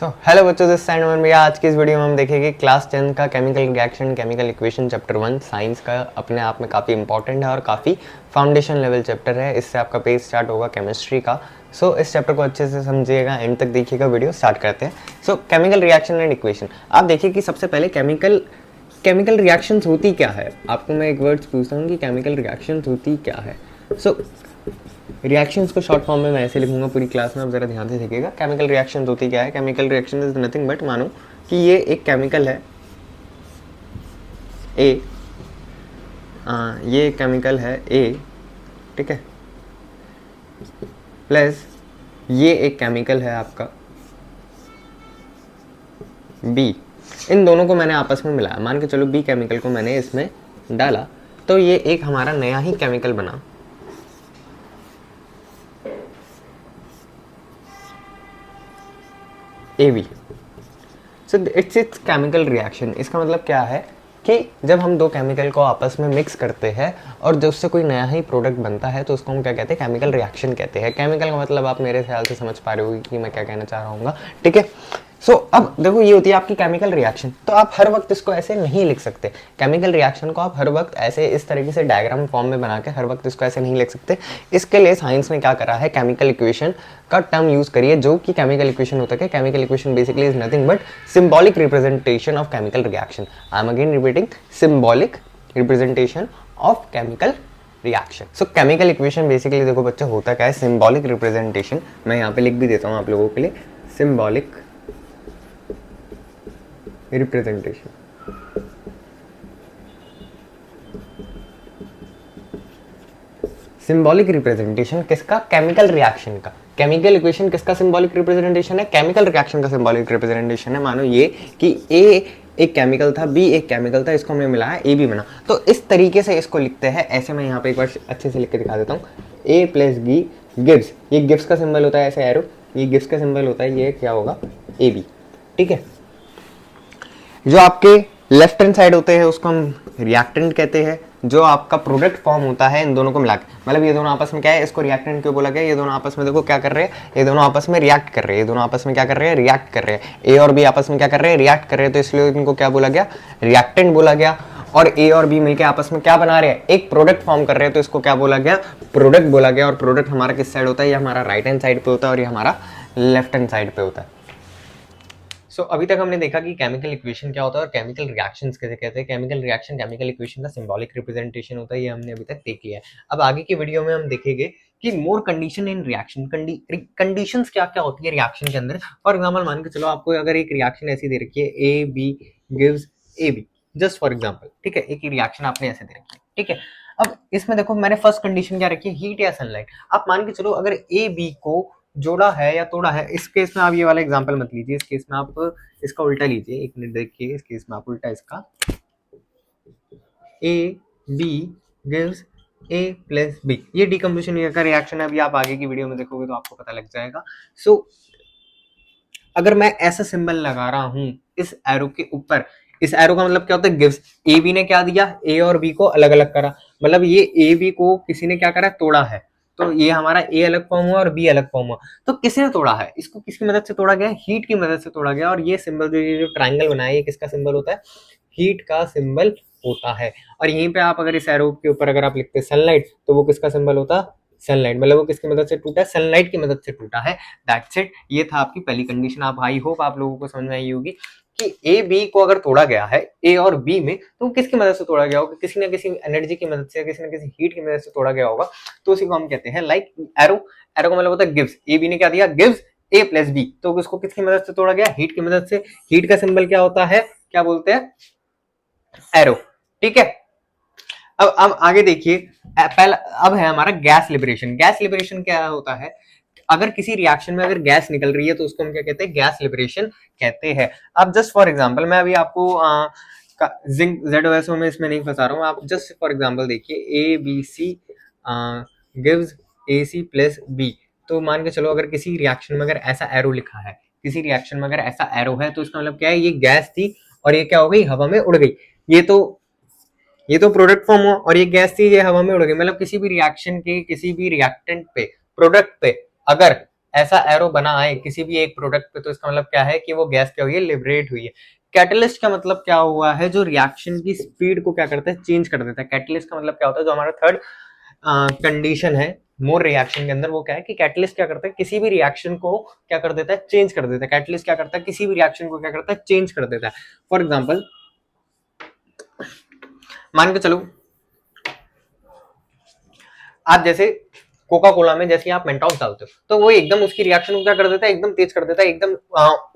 Hello बच्चों, this side में भैया। आज की इस वीडियो में हम देखेंगे क्लास 10 का chemical reaction chemical equation chapter 1 science का। अपने आप में काफ़ी इंपॉर्टेंट है और काफ़ी फाउंडेशन लेवल चैप्टर है। इससे आपका पेज स्टार्ट होगा केमिस्ट्री का। इस चैप्टर को अच्छे से समझिएगा, एंड तक देखिएगा। वीडियो स्टार्ट करते हैं। Chemical reaction and equation. आप देखिए कि सबसे पहले केमिकल रिएक्शंस होती क्या है। आपको मैं एक वर्ड्स पूछता हूँ कि केमिकल रिएक्शंस होती क्या है। रिएक्शंस को शॉर्ट फॉर्म में मैं ऐसे लिखूंगा पूरी क्लास में, आप जरा ध्यान से देखिएगा। केमिकल रिएक्शंस होती क्या है। Chemical reaction is nothing but, मानो कि ये एक केमिकल है ए, ये केमिकल है ए, ठीक है, प्लस ये एक केमिकल है आपका बी। इन दोनों को मैंने आपस में मिलाया। मान के चलो बी केमिकल को मैंने इसमें डाला, तो ये एक हमारा नया ही केमिकल बना। AB। It's chemical reaction. इसका मतलब क्या है कि जब हम दो केमिकल को आपस में मिक्स करते हैं और जब उससे कोई नया ही प्रोडक्ट बनता है तो उसको हम क्या कहते हैं, केमिकल रिएक्शन कहते हैं। केमिकल का मतलब आप मेरे ख्याल से समझ पा रहे हो कि मैं क्या कहना चाह रहा हूँ, ठीक है। अब देखो, ये होती है आपकी केमिकल रिएक्शन। तो आप हर वक्त इसको ऐसे नहीं लिख सकते। केमिकल रिएक्शन को आप हर वक्त ऐसे इस तरीके से डायग्राम फॉर्म में बना के हर वक्त इसको ऐसे नहीं लिख सकते। इसके लिए साइंस ने क्या करा है, केमिकल इक्वेशन का टर्म यूज करिए, जो कि केमिकल इक्वेशन होता है। Chemical equation basically is nothing but symbolic representation of chemical reaction. I am again repeating, symbolic representation of chemical reaction. So chemical equation basically देखो बच्चे होता क्या है, symbolic representation। मैं यहाँ पे लिख भी देता हूँ आप लोगों के लिए, symbolic representation। सिंबॉलिक रिप्रेजेंटेशन किसका, केमिकल रिएक्शन का। केमिकल इक्वेशन किसका सिंबॉलिक रिप्रेजेंटेशन है, केमिकल रिएक्शन का सिंबॉलिक रिप्रेजेंटेशन है। मानो ये कि ए एक केमिकल था, बी एक केमिकल था, इसको हमने मिलाया, ए बी बना। तो इस तरीके से इसको लिखते हैं। ऐसे मैं यहाँ पे एक बार अच्छे से लिख के दिखा देता हूँ। ए प्लस बी गिव्स, ये गिव्स का सिंबल होता है ऐसे एरो, ये गिव्स का सिंबल होता है, ये क्या होगा, ए बी, ठीक है। जो आपके लेफ्ट हैंड साइड होते हैं उसको हम रिएक्टेंट कहते हैं। जो आपका प्रोडक्ट फॉर्म होता है इन दोनों को मिला के, मतलब ये दोनों आपस में क्या है, इसको रिएक्टेंट क्यों बोला गया, ये दोनों आपस में देखो क्या कर रहे हैं, ये दोनों आपस में रिएक्ट कर रहे हैं। ये दोनों आपस में क्या कर रहे हैं, रिएक्ट कर रहे हैं। ए और बी आपस में क्या कर रहे हैं, रिएक्ट कर रहे हैं। तो इसलिए इनको क्या बोला गया, रिएक्टेंट बोला गया। और ए और बी मिलकर आपस में क्या बना रहे हैं, एक प्रोडक्ट फॉर्म कर रहे हैं। तो इसको क्या बोला गया, प्रोडक्ट बोला गया। और प्रोडक्ट हमारा किस साइड होता है, ये हमारा राइट हैंड साइड पे होता है और ये हमारा लेफ्ट हैंड साइड पे होता है। अभी तक हमने देखा कि केमिकल इक्वेशन क्या होता है और केमिकल रिएक्शंस कैसे कहते हैं। केमिकल रिएक्शन केमिकल इक्वेशन का सिंबॉलिक रिप्रेजेंटेशन होता है, ये हमने अभी तक देख लिया है। अब आगे की वीडियो में हम देखेंगे कि मोर कंडीशन इन रिएक्शन, कंडीशंस क्या क्या होती है रिएक्शन के अंदर। फॉर एग्जांपल मान के चलो आपको अगर एक रिएक्शन ऐसी दे रखी है, A B gives A B, just for example, ठीक है। एक रिएक्शन आपने ऐसे दे रखी है, ठीक है। अब इसमें देखो मैंने फर्स्ट कंडीशन क्या रखी है, हीट या सनलाइट। आप मान के चलो अगर ए बी को जोड़ा है या तोड़ा है, इस केस में आप ये वाला एग्जांपल मत लीजिए, इस केस में आप इसका उल्टा लीजिए। एक मिनट देखिए, इस केस में आप उल्टा इसका, A B gives A plus B, ये डिकम्पोजिशन का रिएक्शन है। अभी आप आगे की वीडियो में देखोगे तो आपको पता लग जाएगा। अगर मैं ऐसा सिंबल लगा रहा हूं इस एरो के ऊपर, इस एरो का मतलब क्या होता है, गिव्स। ए बी ने क्या दिया, ए और बी को अलग अलग करा, मतलब ये ए बी को किसी ने क्या करा, तोड़ा है। तो ये हमारा ए अलग फॉर्म हुआ और बी अलग फॉर्म हुआ। तो किसने तोड़ा है इसको, किसकी मदद से तोड़ा गया, हीट की मदद से तोड़ा गया। और ये सिंबल जो ट्राइंगल बनाया, ये किसका सिंबल होता है, हीट का सिंबल होता है। और यहीं पे आप अगर इस एरो के ऊपर अगर आप लिखते हैं सनलाइट, तो वो किसका सिंबल होता है, सनलाइट। मतलब वो किसकी मदद से टूटा है, सनलाइट की मदद से टूटा है। That's it. ये था आपकी पहली कंडीशन। आप आई होप आप लोगों को समझ में आई होगी कि ए बी को अगर तोड़ा गया है ए और बी में, तो किसकी मदद से तोड़ा गया होगा, किसी न किसी एनर्जी की मदद से, किसी न किसी हीट की मदद से तोड़ा गया होगा। तो उसी को हम कहते हैं लाइक एरो। एरो का मतलब होता है गिव्स। ए बी ने क्या दिया, गिव्स ए प्लस बी, तो उसको किसकी मदद से तोड़ा गया, हीट की मदद से। हीट का सिंबल क्या होता है, क्या बोलते हैं, एरो, ठीक है। अब आगे देखिए, पहला अब है हमारा गैस लिबरेशन। गैस लिबरेशन क्या होता है, अगर किसी रिएक्शन में अगर गैस निकल रही है तो उसको हम क्या कहते हैं, गैस लिबरेशन कहते हैं। अब जस्ट फॉर एग्जांपल, मैं अभी आपको जिंक ZOSO में इसमें नहीं फंसा रहा हूँ। आप जस्ट फॉर एग्जांपल देखिए, A B C gives A C plus B. तो मान के चलो अगर किसी रिएक्शन में अगर ऐसा एरो लिखा है, किसी रिएक्शन में अगर ऐसा एरो है, तो इसका मतलब क्या है, ये गैस थी और ये क्या हो गई, हवा में उड़ गई। ये तो प्रोडक्ट फॉर्म हुआ और ये गैस थी, ये हवा में उड़ गई। मतलब किसी भी रिएक्शन के किसी भी रिएक्टेंट पे, प्रोडक्ट पे अगर ऐसा एरो बना है किसी भी एक प्रोडक्ट पे, तो इसका मतलब क्या है कि वो गैस क्या हुई है, लिबरेट हुई है। कैटलिस्ट का मतलब क्या हुआ है, जो रिएक्शन की स्पीड को क्या करता है, चेंज कर देता है। कैटलिस्ट का मतलब क्या होता है, जो हमारा थर्ड कंडीशन है मोर रिएक्शन के अंदर, वो क्या है कि कैटलिस्ट क्या करता है, किसी भी रिएक्शन को क्या कर देता है, चेंज कर देता है। कैटलिस्ट क्या करता है, किसी भी रिएक्शन को क्या करता है, चेंज कर देता है। फॉर एग्जाम्पल मान के चलो, आप जैसे कोका कोला में जैसे आप मेंटॉस डालते हो, तो वो एकदम उसकी रिएक्शन को क्या कर देता है, एकदम तेज कर देता है, एकदम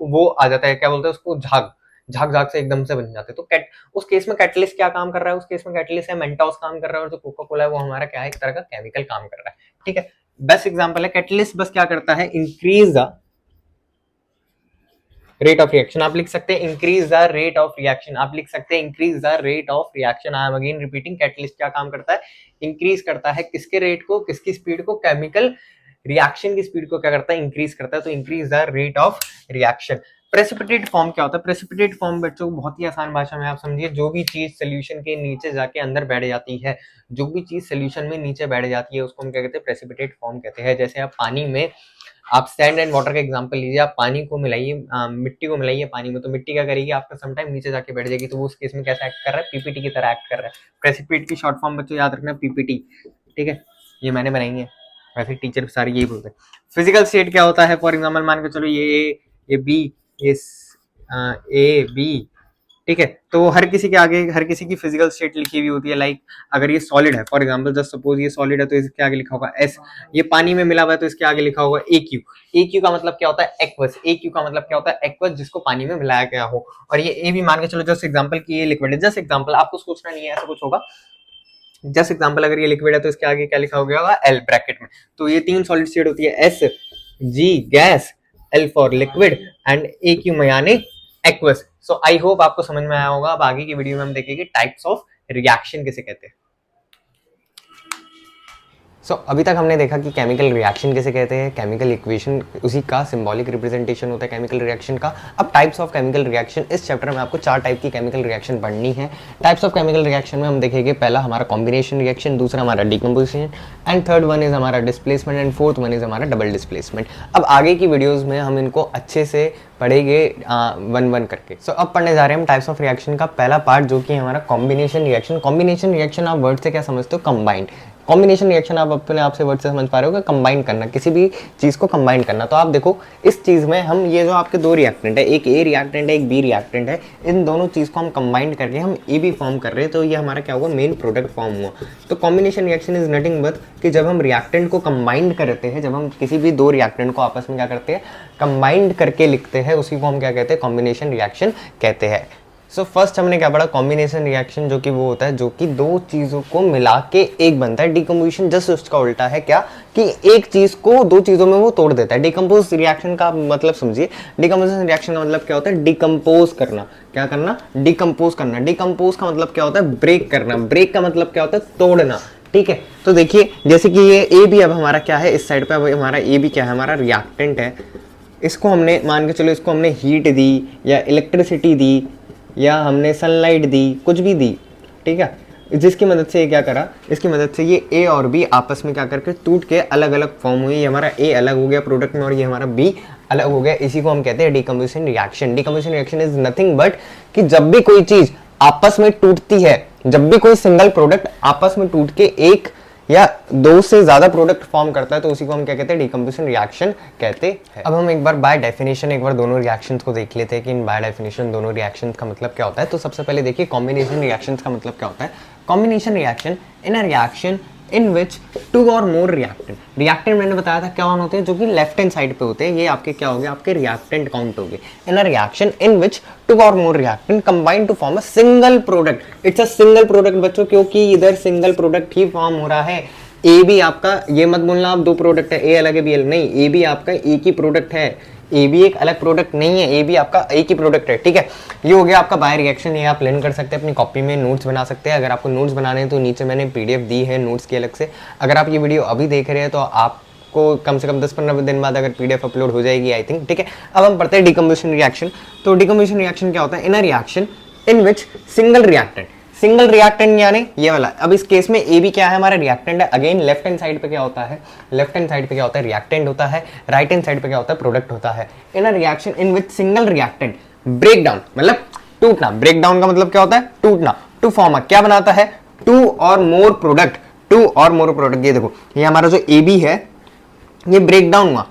वो आ जाता है, क्या बोलते हैं उसको, झाग झाग झाग से एकदम से बन जाते हैं। तो उस केस में कैटलिस्ट क्या काम कर रहा है, उस केस में कैटलिस्ट है मेंटॉस काम कर रहा है, और जो कोका कोला है वो हमारा क्या है, एक तरह का केमिकल काम कर रहा है। ठीक है, बेस्ट एग्जांपल है कैटलिस्ट, बस क्या करता है, increase the rate of reaction. आप लिख सकते हैं increase the rate of reaction, आप लिख सकते हैं increase the rate of reaction. I am again repeating, catalyst क्या काम करता है, इंक्रीज करता है किसके रेट को, किसकी स्पीड को, केमिकल रिएक्शन की स्पीड को क्या करता है, इंक्रीज करता है। तो increase the rate of reaction. Precipitate form क्या होता है, प्रेसिपिटेट फॉर्म बच्चों बहुत ही आसान भाषा में आप समझिए, जो भी चीज सोल्यूशन के नीचे जाके अंदर बैठ जाती है, जो भी चीज सोल्यूशन में नीचे बैठ जाती है उसको हम क्या कहते हैं, प्रेसिपिटेट फॉर्म कहते हैं। जैसे आप पानी में, आप सैंड एंड वाटर का एग्जांपल लीजिए, आप पानी को मिलाइए, मिट्टी को मिलाइए पानी में, तो मिट्टी क्या करेगी, आपका समटाइम नीचे जाके बैठ जाएगी, तो वो उस केस में कैसा एक्ट कर रहा है, पीपीटी की तरह एक्ट कर रहा है। प्रेसिपिटेट की शॉर्ट फॉर्म बच्चों याद रखना, पीपीटी। ठीक है, ये मैंने बनाई है, वैसे टीचर सारे यही बोलते हैं। फिजिकल स्टेट क्या होता है, फॉर एग्जाम्पल मान के चलो ये बी, ये ए बी, ठीक है, तो हर किसी के आगे हर किसी की फिजिकल स्टेट लिखी हुई होती है। लाइक अगर ये सॉलिड है, फॉर एग्जांपल जस्ट सपोज ये सॉलिड है, तो इसके आगे लिखा होगा एस। ये पानी में मिला हुआ है तो इसके आगे लिखा होगा ए क्यू। ए क्यू का मतलब क्या होता है, एक्वस। ए क्यू का मतलब क्या होता है, एक्वस, जिसको पानी में मिलाया गया हो। और ये ए भी मान के चलो जस्ट एग्जाम्पल की ये लिक्विड है, जस्ट एग्जाम्पल, आपको सोचना नहीं है ऐसा कुछ होगा। जस्ट एग्जाम्पल, अगर ये लिक्विड है तो इसके आगे क्या लिखा होगा, एल ब्रैकेट में। तो ये तीन सॉलिड स्टेट होती है, S G gas, L for liquid and A Q यानी एक्वस। सो आई होप आपको समझ में आया होगा। अब आगे की वीडियो में हम देखेंगे टाइप्स ऑफ रिएक्शन किसे कहते हैं। अभी तक हमने देखा कि केमिकल रिएक्शन किसे कहते हैं, केमिकल इक्वेशन उसी का सिंबॉलिक रिप्रेजेंटेशन होता है केमिकल रिएक्शन का। अब टाइप्स ऑफ केमिकल रिएक्शन, इस चैप्टर में आपको 4 टाइप की केमिकल रिएक्शन पढ़नी है। टाइप्स ऑफ केमिकल रिएक्शन में हम देखेंगे पहला हमारा कॉम्बिनेशन रिएक्शन, दूसरा हमारा decomposition and third one is हमारा displacement and fourth one is हमारा डबल डिस्प्लेसमेंट। अब आगे की वीडियोज में हम इनको अच्छे से पढ़ेंगे वन वन करके। अब पढ़ने जा रहे हैं हम टाइप्स ऑफ रिएक्शन का पहला पार्ट, जो कि हमारा कॉम्बिनेशन रिएक्शन। कॉम्बिनेशन रिएक्शन आप वर्ड से क्या समझते हो, कंबाइंड। कॉम्बिनेशन रिएक्शन आप अपने आप से वर्ड से समझ पा रहे हो कि कंबाइन करना, किसी भी चीज़ को कंबाइन करना। तो आप देखो इस चीज़ में हम ये जो आपके 2 रिएक्टेंट है, एक ए रिएक्टेंट है, एक बी रिएक्टेंट है, इन दोनों चीज़ को हम कंबाइन करके हम ए बी फॉर्म कर रहे हैं, तो ये हमारा क्या हुआ, मेन प्रोडक्ट फॉर्म हुआ। तो combination reaction is nothing but कि जब हम रिएक्टेंट को कंबाइन करते हैं, जब हम किसी भी 2 रिएक्टेंट को आपस में क्या करते हैं, कंबाइंड करके लिखते हैं, उसी को हम क्या कहते हैं, कॉम्बिनेशन रिएक्शन कहते हैं। फर्स्ट हमने क्या पढ़ा, कॉम्बिनेशन रिएक्शन, जो कि वो होता है जो कि 2 चीज़ों को मिला के एक बनता है। डिकम्पोजिशन जस्ट उसका उल्टा है, क्या कि एक चीज़ को 2 चीज़ों में वो तोड़ देता है। डिकम्पोज रिएक्शन का मतलब समझिए, डिकम्पोजिशन रिएक्शन का मतलब क्या होता है, डिकम्पोज करना। क्या करना, डिकम्पोज करना। डिकम्पोज का मतलब क्या होता है, ब्रेक करना। ब्रेक का मतलब क्या होता है, तोड़ना। ठीक है, तो देखिए जैसे कि ये ए भी अब हमारा क्या है, इस साइड पे अब हमारा ए भी क्या है, हमारा रिएक्टेंट है। इसको हमने मान के चलो, इसको हमने हीट दी या इलेक्ट्रिसिटी दी या हमने सनलाइट दी, कुछ भी दी, ठीक है, जिसकी मदद से ये क्या करा, इसकी मदद से ये ए और बी आपस में क्या करके टूट के अलग अलग फॉर्म हुई। ये हमारा ए अलग हो गया प्रोडक्ट में और ये हमारा बी अलग हो गया। इसी को हम कहते हैं decomposition reaction. Decomposition reaction is nothing but कि जब भी कोई चीज आपस में टूटती है, जब भी कोई सिंगल प्रोडक्ट आपस में टूट के एक या 2 से ज्यादा प्रोडक्ट फॉर्म करता है, तो उसी को हम क्या कहते हैं, डिकम्पोजिशन रिएक्शन कहते हैं। अब हम एक बार बाय डेफिनेशन एक बार दोनों रिएक्शंस को देख लेते हैं कि इन बाय डेफिनेशन दोनों रिएक्शंस का मतलब क्या होता है। तो सबसे पहले देखिए कॉम्बिनेशन रिएक्शंस का मतलब क्या होता है। Combination reaction in a reaction in which 2 और मोर रिएक्टेंट, रिएक्टेंट मैंने बताया था क्या होते हैं, जो कि लेफ्ट हैंड साइड पे होते हैं, ये आपके क्या हो गए, आपके रिएक्टेंट काउंट हो गए। इन अ रिएक्शन इन विच 2 और more reactant combine to form a single product. It's a single product बच्चों, क्योंकि इधर सिंगल प्रोडक्ट ही फॉर्म हो रहा है। ए भी आपका, ये मत बोलना आप 2 प्रोडक्ट है, ए अलग है बी अलग नहीं, ए भी आपका एक ही प्रोडक्ट है, ए भी एक अलग प्रोडक्ट नहीं है, ए भी आपका एक ही प्रोडक्ट है। ठीक है, ये हो गया आपका बाय रिएक्शन। ये आप लर्न कर सकते हैं, अपनी कॉपी में नोट्स बना सकते हैं। अगर आपको नोट्स बनाने हैं तो नीचे मैंने पीडीएफ दी है नोट्स की अलग से। अगर आप ये वीडियो अभी देख रहे हैं तो आपको कम से कम 10-15 दिन बाद अगर पीडीएफ अपलोड हो जाएगी आई थिंक। ठीक है, अब हम पढ़ते हैं डिकम्पोजिशन रिएक्शन। तो डिकम्पोजिशन रिएक्शन क्या होता है, in a reaction in which single reactant, single reactant यानी ये वाला। अब इस केस में ए बी क्या है, हमारा रिएक्टेंट है। अगेन लेफ्ट हैंड साइड पे क्या होता है, लेफ्ट हैंड साइड पे क्या होता है, रिएक्टेंट होता है। राइट हैंड साइड पे क्या होता है, प्रोडक्ट होता है। In a reaction in which single reactant break down, मतलब टूटना। ब्रेक डाउन का मतलब क्या होता है, टूटना। टू फॉर्म क्या बनाता है, टू और मोर प्रोडक्ट, टू और मोर प्रोडक्ट। ये देखो, ये हमारा जो ए बी है ये ब्रेक डाउन हुआ,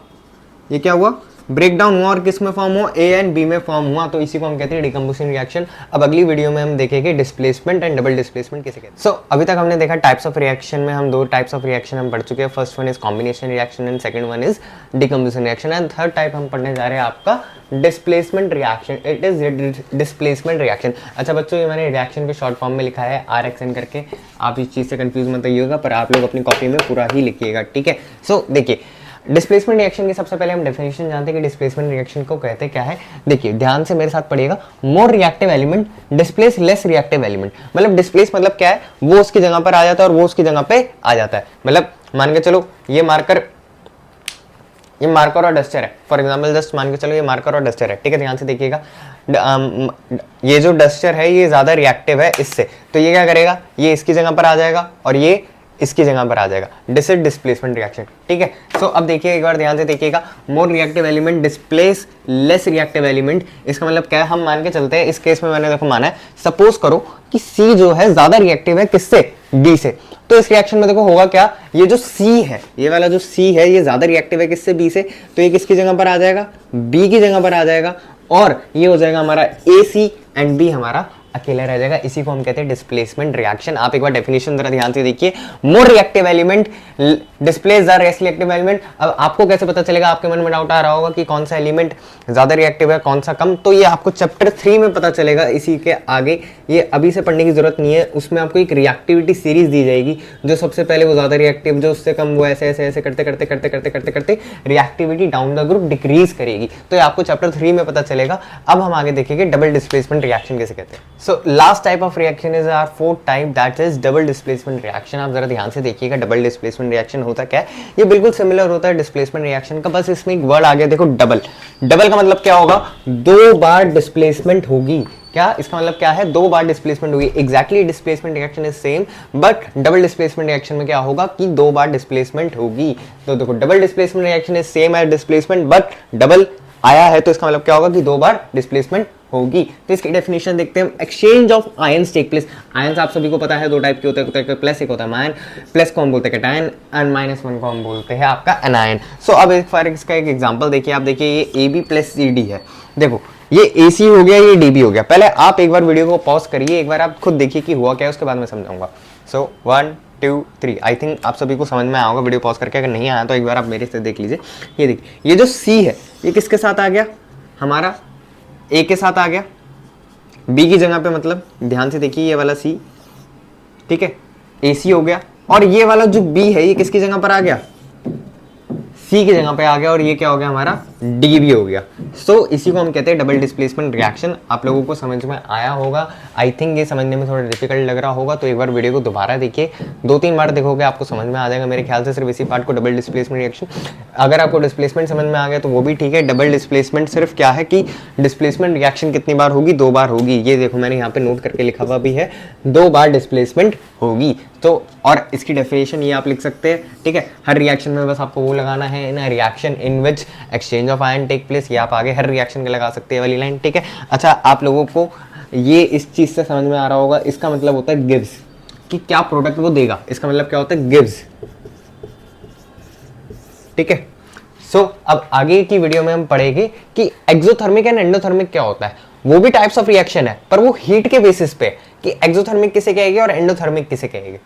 ये क्या हुआ, ब्रेक डाउन हुआ और किस में फॉर्म हुआ, ए एंड बी में फॉर्म हुआ, तो इसी को हम कहते हैं डिकम्पोजिशन रिएक्शन। अब अगली वीडियो में हम देखेंगे डिस्प्लेसमेंट एंड डबल डिस्प्लेसमेंट किसे कहते हैं। सो अभी तक हमने देखा टाइप्स ऑफ रिएक्शन में हम दो टाइप्स ऑफ रिएक्शन हम पढ़ चुके हैं। First one is combination reaction and second one is decomposition reaction and third type हम पढ़ने जा रहे हैं आपका displacement reaction. It is displacement reaction. अच्छा बच्चों, ये मैंने रिएक्शन के शॉर्ट फॉर्म में लिखा है RXN करके, आप इस चीज से कंफ्यूज मत होइएगा, पर आप लोग अपनी कॉपी में पूरा ही लिखिएगा, ठीक है। सो देखिए, डिस्प्लेसमेंट रिएक्शन की सबसे पहले हम डेफिनेशन जानते हैं कि डिस्प्लेसमेंट रिएक्शन को कहते हैं क्या है। देखिए ध्यान से मेरे साथ पढ़िएगा। More reactive element displace less reactive element. मतलब डिस्प्लेस मतलब क्या है, वो उसकी जगह पर आ जाता है और वो उसकी जगह पे आ जाता है। मतलब मान के चलो ये मार्कर और डस्टर है, फॉर एग्जाम्पल जस्ट मान के चलो ये मार्कर और डस्टर है, ठीक है। ध्यान से देखिएगा, ये जो डस्टर है ये ज्यादा रिएक्टिव है इससे, तो ये क्या करेगा, ये इसकी जगह पर आ जाएगा और ये इसकी जगह पर आ जाएगा। दिस इज डिस्प्लेसमेंट रिएक्शन, ठीक है। सो अब देखिए एक बार ध्यान से देखिएगा, more reactive element displace less reactive element. इसका मतलब क्या है, हम मान के चलते हैं, इस केस में मैंने देखो माना है, सपोज करो कि सी जो है ज्यादा रिएक्टिव है किससे, डी से। तो इस रिएक्शन में देखो होगा क्या, ये जो सी है, ये वाला जो सी है ये ज्यादा रिएक्टिव है किससे, बी से, तो ये किसकी जगह पर आ जाएगा, बी की जगह पर आ जाएगा और ये हो जाएगा हमारा ए सी एंड बी हमारा अकेला रह जाएगा। इसी को हम कहते हैं डिस्प्लेसमेंट रिएक्शन। आप एक बार डेफिनेशन जरा ध्यान से देखिए, more reactive element displace the less reactive element. अब आपको कैसे पता चलेगा, आपके मन में डाउट आ रहा होगा कि कौन सा एलिमेंट ज्यादा रिएक्टिव है कौन सा कम, तो ये आपको चैप्टर 3 में पता चलेगा। इसी के आगे ये अभी से पढ़ने की जरूरत नहीं है, उसमें आपको एक रिएक्टिविटी सीरीज दी जाएगी, जो सबसे पहले वो ज्यादा रिएक्टिव, जो उससे कम वो ऐसे ऐसे ऐसे करते करते करते करते करते करते reactivity down the group decrease करेगी। तो ये आपको चैप्टर 3 में पता चलेगा। अब हम आगे देखेंगे डबल डिस्प्लेसमेंट रिएक्शन किसे कहते हैं। So last type of reaction is our fourth type, that is double displacement reaction. आप जरा ध्यान से देखिएगा, डबल डिस्प्लेसमेंट रिएक्शन होता क्या है, ये बिल्कुल सिमिलर होता है डिस्प्लेसमेंट रिएक्शन का, बस इसमें एक वर्ड आ गया देखो, डबल। डबल का मतलब क्या होगा, दो बार डिस्प्लेसमेंट होगी। क्या इसका मतलब क्या है, दो बार डिस्प्लेसमेंट होगी। Exactly displacement reaction is same, but double displacement reaction में क्या होगा कि दो बार डिस्प्लेसमेंट होगी। तो देखो, double displacement reaction is same as displacement, but double आया है तो इसका मतलब क्या होगा कि दो बार डिस्प्लेसमेंट होगी। तो इसकी डेफिनेशन देखते हैं। Exchange of ions take place. Ions आप सभी को पता है दो टाइप के होते हैं, प्लस एक होता है मायन, प्लस को हम बोलते हैं कैटायन एंड -1 को हम बोलते हैं आपका एनायन। सो अब एक बार इसका एक एग्जांपल देखिए। आप देखिए ये AB प्लस CD है, देखो ये AC हो गया, ये DB हो गया। पहले आप एक बार वीडियो को पॉज करिए, एक बार आप खुद देखिए कि हुआ क्या है, उसके बाद मैं समझाऊंगा। सो 1 2 3, आई थिंक आप सभी को समझ में आया होगा वीडियो पॉज करके। अगर नहीं आया तो एक बार आप मेरे से देख लीजिए। ये देखिए, ये जो C है ये किसके साथ आ गया, हमारा A के साथ आ गया, B की जगह पे, मतलब ध्यान से देखिए ये वाला C, ठीक है, AC हो गया। और ये वाला जो B है ये किसकी जगह पर आ गया, C की जगह पे आ गया, और ये क्या हो गया हमारा DB हो गया। सो इसी को हम कहते हैं डबल डिस्प्लेसमेंट रिएक्शन। आप लोगों को समझ में आया होगा, आई थिंक ये समझने में थोड़ा डिफिकल्ट लग रहा होगा, तो एक बार वीडियो को दोबारा देखिए, 2-3 बार देखोगे आपको समझ में आ जाएगा मेरे ख्याल से। सिर्फ इसी पार्ट को डबल डिस्प्लेसमेंट रिएक्शन, अगर आपको डिस्प्लेसमेंट समझ में आ गया तो वो भी ठीक है। डबल डिस्प्लेसमेंट सिर्फ क्या है कि डिस्प्लेसमेंट रिएक्शन कितनी बार होगी, 2 बार होगी। ये देखो मैंने यहाँ पे नोट करके लिखा हुआ भी है, 2 बार डिस्प्लेसमेंट होगी। तो और इसकी डेफिनेशन ये आप लिख सकते हैं, ठीक है। हर रिएक्शन में बस आपको वो लगाना है, in reaction in which exchange of ion take place. ये आप आगे हर रिएक्शन के लगा सकते हैं वाली लाइन, ठीक है। अच्छा, आप लोगों को ये इस चीज से समझ में आ रहा होगा, इसका मतलब होता है गिव्स, कि क्या प्रोडक्ट वो देगा, इसका मतलब क्या होता है गिव्स, ठीक है। सो अब आगे की वीडियो में हम पढ़ेंगे कि एक्सोथर्मिक एंड एंडोथर्मिक क्या होता है। वो भी टाइप्स ऑफ रिएक्शन है, पर वो हीट के बेसिस पे कि एक्सोथर्मिक किसे कहेंगे और एंडोथर्मिक किसे कहेंगे।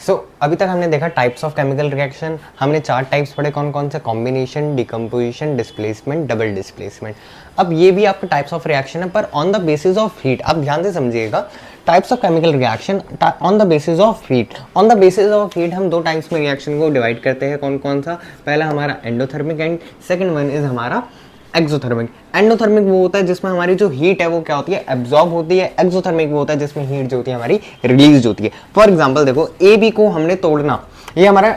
सो अभी तक हमने देखा टाइप्स ऑफ केमिकल रिएक्शन, हमने 4 टाइप्स पढ़े, कौन कौन से, combination, decomposition, displacement, double displacement. अब ये भी आपका टाइप्स ऑफ रिएक्शन है, पर on the basis of heat. आप ध्यान से समझिएगा, types of chemical reaction on the basis of heat. On the basis of heat हम 2 टाइप्स में रिएक्शन को डिवाइड करते हैं, कौन कौन सा, पहला हमारा endothermic and second one is हमारा एक्सोथर्मिक। एंडोथर्मिक वो होता है जिसमें हमारी जो हीट है वो क्या होती है, एब्जॉर्ब होती है। एक्सोथर्मिक वो होता है जिसमें हीट जो होती है हमारी रिलीज होती है। फॉर एग्जांपल देखो, AB को हमने तोड़ना, ये हमारा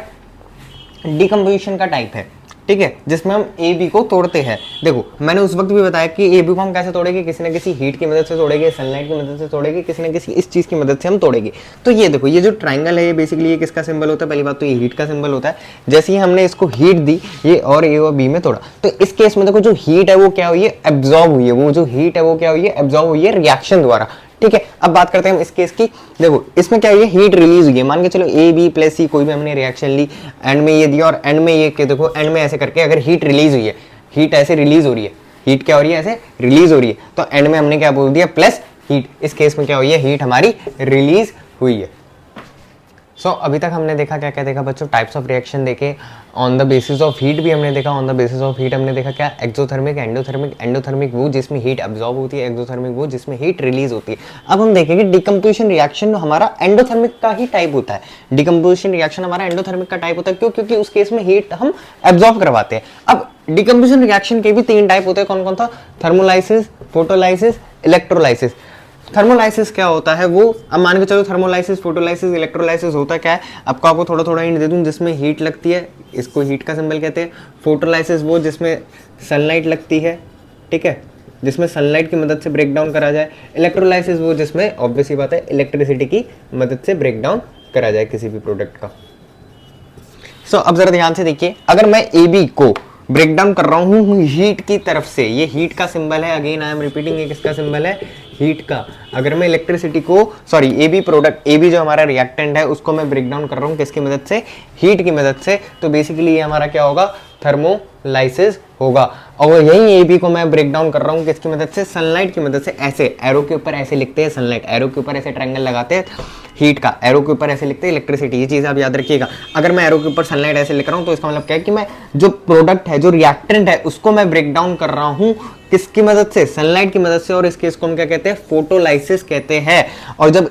डिकम्पोजिशन का टाइप है, ठीक है, जिसमें हम ए बी को तोड़ते हैं। देखो मैंने उस वक्त भी बताया कि ए बी को हम कैसे तोड़ेंगे, किसी न किसी हीट की मदद से तोड़ेंगे, सनलाइट की मदद से तोड़ेंगे, किसी न किसी इस चीज की मदद से हम तोड़ेंगे। तो ये देखो ये जो ट्राइंगल है ये बेसिकली ये किसका सिंबल होता है, पहली बात तो ये हीट का सिंबल होता है। जैसे ही हमने इसको हीट दी ये और ए और बी में तोड़ा, तो इस केस में देखो जो हीट है वो क्या हुई है, एब्जॉर्ब हुई है। वो जो हीट है वो क्या हुई है, एब्जॉर्ब हुई है रिएक्शन द्वारा। ठीक है, अब बात करते हैं हम इस केस की। देखो इसमें क्या है, हीट रिलीज हुई है। मान के चलो ए बी प्लस सी कोई भी हमने रिएक्शन ली, एंड में ये दिया और एंड में ये के देखो एंड में ऐसे करके अगर हीट रिलीज हुई है, हीट ऐसे रिलीज हो रही है, हीट क्या हो रही है, ऐसे रिलीज हो रही है, तो एंड में हमने क्या बोल दिया, प्लस हीट। इस केस में क्या हुई है, हीट हमारी रिलीज हुई है। सो अभी तक हमने देखा क्या क्या देखा बच्चों, टाइप्स ऑफ रिएक्शन देखे, on the basis of heat भी हमने देखा। On the basis of heat हमने देखा क्या, एक्सोथर्मिक, एंडोथर्मिक। एंडोथर्मिक वो जिसमें हीट अब्सॉर्ब होती है, एक्सोथर्मिक वो जिसमें हीट रिलीज होती है। अब हम देखेंगे डिकम्पोजिशन रिएक्शन हमारा एंडोथर्मिक का ही टाइप होता है। डिकम्पोजिशन रिएक्शन हमारा एंडोथर्मिक का टाइप होता है, क्यों, क्योंकि उस केस में हीट हम अब्सॉर्ब करवाते हैं। अब डिकम्पोजिशन रिएक्शन के भी 3 टाइप होते हैं, कौन कौन था, थर्मोलाइसिस, फोटोलाइसिस, इलेक्ट्रोलाइसिस। थर्मोलाइसिस क्या होता है, वो अब मान के चलो थर्मोलाइसिस, फोटोलाइसिस, इलेक्ट्रोलाइसिस होता क्या है, आपको थोड़ा थोड़ा हिंट दे दूं, जिसमें हीट लगती है, इसको हीट का सिंबल कहते हैं। फोटोलाइसिस वो जिसमें सनलाइट लगती है, ठीक है, जिसमें सनलाइट की मदद से ब्रेक डाउन करा जाए। इलेक्ट्रोलाइसिस वो जिसमें ऑब्वियस ही बात है इलेक्ट्रिसिटी की मदद से ब्रेक डाउन करा जाए किसी भी प्रोडक्ट का। सो अब जरा ध्यान से देखिए, अगर मैं ए बी को ब्रेक डाउन कर रहा हूँ हीट की तरफ से, ये हीट का सिंबल है, अगेन आई एम रिपीटिंग, ये किसका सिंबल है, हीट का। अगर मैं इलेक्ट्रिसिटी को, sorry A B product, A B जो हमारा रिएक्टेंट है उसको मैं ब्रेक डाउन कर रहा हूँ किसकी मदद से, हीट की मदद से, तो बेसिकली ये हमारा क्या होगा, थर्मोलाइसिस होगा। और यही ए बी को मैं ब्रेक डाउन कर रहा हूँ किसकी मदद से, सनलाइट की मदद से। ऐसे एरो के ऊपर ऐसे लिखते हैं सनलाइट, एरो के ऊपर ऐसे ट्रायंगल लगाते हैं हीट का, एरो के ऊपर ऐसे लिखते हैं इलेक्ट्रिसिटी। ये चीज आप याद रखिएगा। अगर मैं एरो के ऊपर सनलाइट ऐसे लिख रहा हूँ तो इसका मतलब क्या है कि मैं जो प्रोडक्ट है, जो रिएक्टेंट है, उसको मैं ब्रेक डाउन कर रहा हूँ किसकी मदद से, सनलाइट की मदद से। और इस केस को हम क्या कहते हैं, फोटोलाइसिस कहते हैं। और जब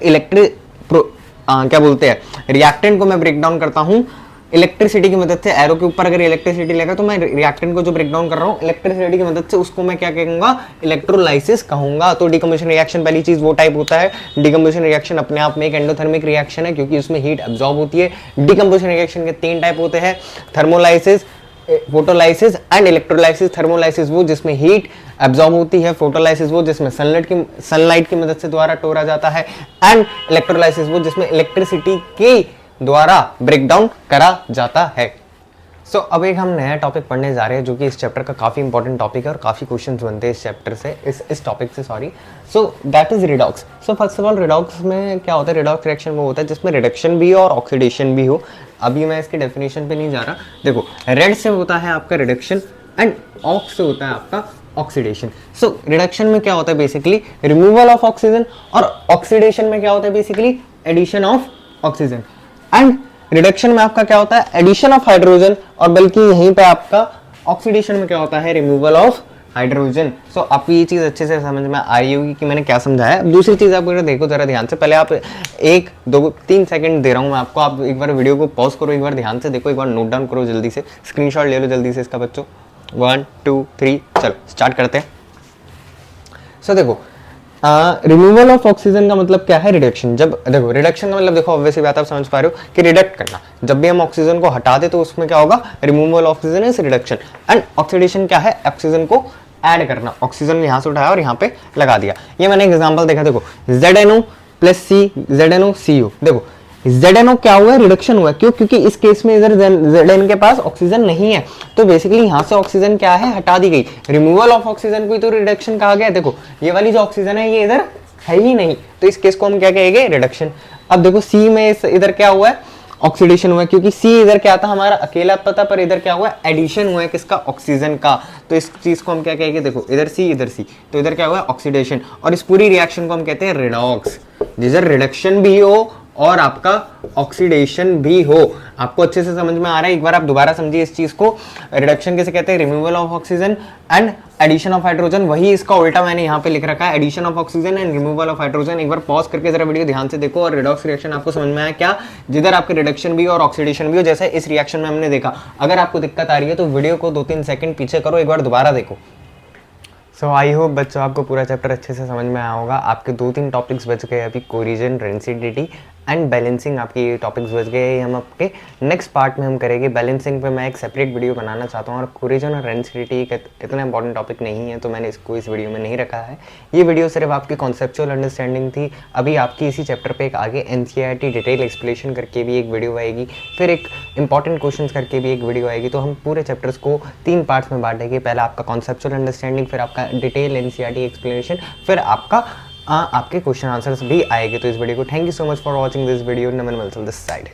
क्या बोलते हैं, रिएक्टेंट को मैं ब्रेक डाउन करता हूँ इलेक्ट्रिसिटी की मदद से, एरो के ऊपर अगर इलेक्ट्रिसिटी लगा तो मैं रिएक्टेंट को जो ब्रेक डाउन कर रहा हूँ इलेक्ट्रिसिटी की मदद से, उसको मैं क्या कहूंगा, इलेक्ट्रोलाइसिस कहूंगा। तो डिकम्पोजिशन रिएक्शन पहली चीज वो टाइप होता है। डिकम्पोजिशन रिएक्शन अपने आप में एक एंडोथर्मिक रिएक्शन है, क्योंकि उसमें हीट अब्सॉर्ब होती है। डिकम्पोजिशन रिएक्शन के 3 टाइप होते हैं, thermolysis, photolysis and electrolysis. Thermolysis वो जिसमें हीट अब्सॉर्ब होती है, फोटोलाइसिस वो जिसमें सनलाइट की मदद से द्वारा तोड़ा जाता है, एंड इलेक्ट्रोलाइसिस वो जिसमें इलेक्ट्रिसिटी की द्वारा ब्रेक डाउन करा जाता है। सो अब एक हम नया टॉपिक पढ़ने जा रहे हैं जो कि इस चैप्टर का काफी इंपॉर्टेंट टॉपिक है और काफी क्वेश्चंस बनते हैं इस चैप्टर से, इस टॉपिक से, sorry. So that is redox. So first of all redox में क्या होता है, रिडॉक्स रिएक्शन वो होता है जिसमें रिडक्शन भी हो और ऑक्सीडेशन भी हो। अभी मैं इसके डेफिनेशन पे नहीं जा रहा। देखो रेड से होता है आपका रिडक्शन एंड ऑक्स से होता है आपका ऑक्सीडेशन। सो रिडक्शन में क्या होता है, बेसिकली रिमूवल ऑफ ऑक्सीजन, और ऑक्सीडेशन में क्या होता है, basically addition of oxygen. And reduction में आपका क्या होता है, एडिशन ऑफ हाइड्रोजन, और बल्कि यहीं पे आपका ऑक्सीडेशन में क्या होता है, रिमूवल ऑफ हाइड्रोजन। सो आपको ये चीज अच्छे से समझ में आई होगी कि मैंने क्या समझाया। अब दूसरी चीज आप देखो जरा ध्यान से, पहले आप 1 2 3 सेकंड दे रहा हूं मैं आपको, आप एक बार वीडियो को पॉज करो, एक बार ध्यान से देखो, एक बार नोट डाउन करो, जल्दी से स्क्रीनशॉट ले लो जल्दी से इसका बच्चों। 1 2 3 चलो स्टार्ट करते हैं। सो देखो रिमूवल ऑफ ऑक्सीजन का मतलब क्या है, रिडक्शन। जब देखो रिडक्शन का मतलब देखो ऑब्वियसली बात आप समझ पा रहे हो कि रिडक्ट करना, जब भी हम ऑक्सीजन को हटा दे तो उसमें क्या होगा, removal of oxygen is reduction. And oxidation क्या है, ऑक्सीजन को ऐड करना। ऑक्सीजन यहाँ से उठाया और यहाँ पे लगा दिया। ये मैंने एग्जांपल देखा, देखो ZNO + C, ZNO CO, देखो ZNO क्या हुआ है, रिडक्शन हुआ है। क्यों, क्योंकि इस केस में इधर ZN के पास ऑक्सीजन नहीं है, तो बेसिकली यहाँ से ऑक्सीजन क्या है, हटा दी गई। रिमूवल ऑफ ऑक्सीजन को तो रिडक्शन कहा गया। देखो ये वाली जो ऑक्सीजन है ये इधर है ही नहीं, तो इस केस को हम क्या कहेंगे, रिडक्शन। अब देखो C में इधर क्या हुआ है, ऑक्सीडेशन हुआ है, क्योंकि C इधर क्या था, हमारा अकेला पता, पर इधर क्या हुआ है, एडिशन हुआ है किसका, ऑक्सीजन का। तो इस चीज को हम क्या कहेंगे, देखो इधर C, तो इधर क्या हुआ है, ऑक्सीडेशन। और इस पूरी रिएक्शन को हम कहते हैं रिडॉक्स, जिधर रिडक्शन भी हो और आपका ऑक्सीडेशन भी हो। आपको अच्छे से समझ में आ रहा है, एक बार आप दोबारा समझिए इस चीज को। रिडक्शन किसे कहते हैं, removal of oxygen and addition of hydrogen. वही इसका उल्टा मैंने यहाँ पे लिख रखा है, addition of oxygen and removal of hydrogen. एक बार पॉज करके जरा वीडियो ध्यान से देखो और रिडॉक्स रिएक्शन आपको समझ में आया क्या, जिधर आपके रिडक्शन भी और ऑक्सीडेशन भी हो, जैसे इस रिएक्शन में हमने देखा। अगर आपको दिक्कत आ रही है तो वीडियो को 2-3 सेकंड पीछे करो, एक बार दोबारा देखो। सो आई होप बच्चों आपको पूरा चैप्टर अच्छे से समझ में आया होगा। आपके 2-3 टॉपिक्स बच गए अभी, कोरिजन, रेंसिडिटी एंड बैलेंसिंग आपकी ये टॉपिक्स बच गए। हम आपके नेक्स्ट पार्ट में हम करेंगे बैलेंसिंग पे। मैं एक सेपरेट वीडियो बनाना चाहता हूँ और कोरिजन और रेंसिटी इतना इंपॉर्टेंट टॉपिक नहीं है तो मैंने इसको इस वीडियो में नहीं रखा है। ये वीडियो सिर्फ आपकी कॉन्सेप्चुअल अंडरस्टैंडिंग थी। अभी आपकी इसी चैप्टर पे एक आगे NCERT डिटेल एक्सप्लेनेशन करके भी एक वीडियो आएगी, फिर एक इंपॉर्टेंट क्वेश्चन करके भी एक वीडियो आएगी। तो हम पूरे चैप्टर्स को 3 पार्ट्स में बांटेंगे। पहला आपका कॉन्सेप्चुअल अंडरस्टैंडिंग, फिर आपका डिटेल NCERT एक्सप्लेनेशन, फिर आपका आपके क्वेश्चन आंसर्स भी आएंगे। तो इस वीडियो को thank you so much for watching this video. Naman Malsal this side.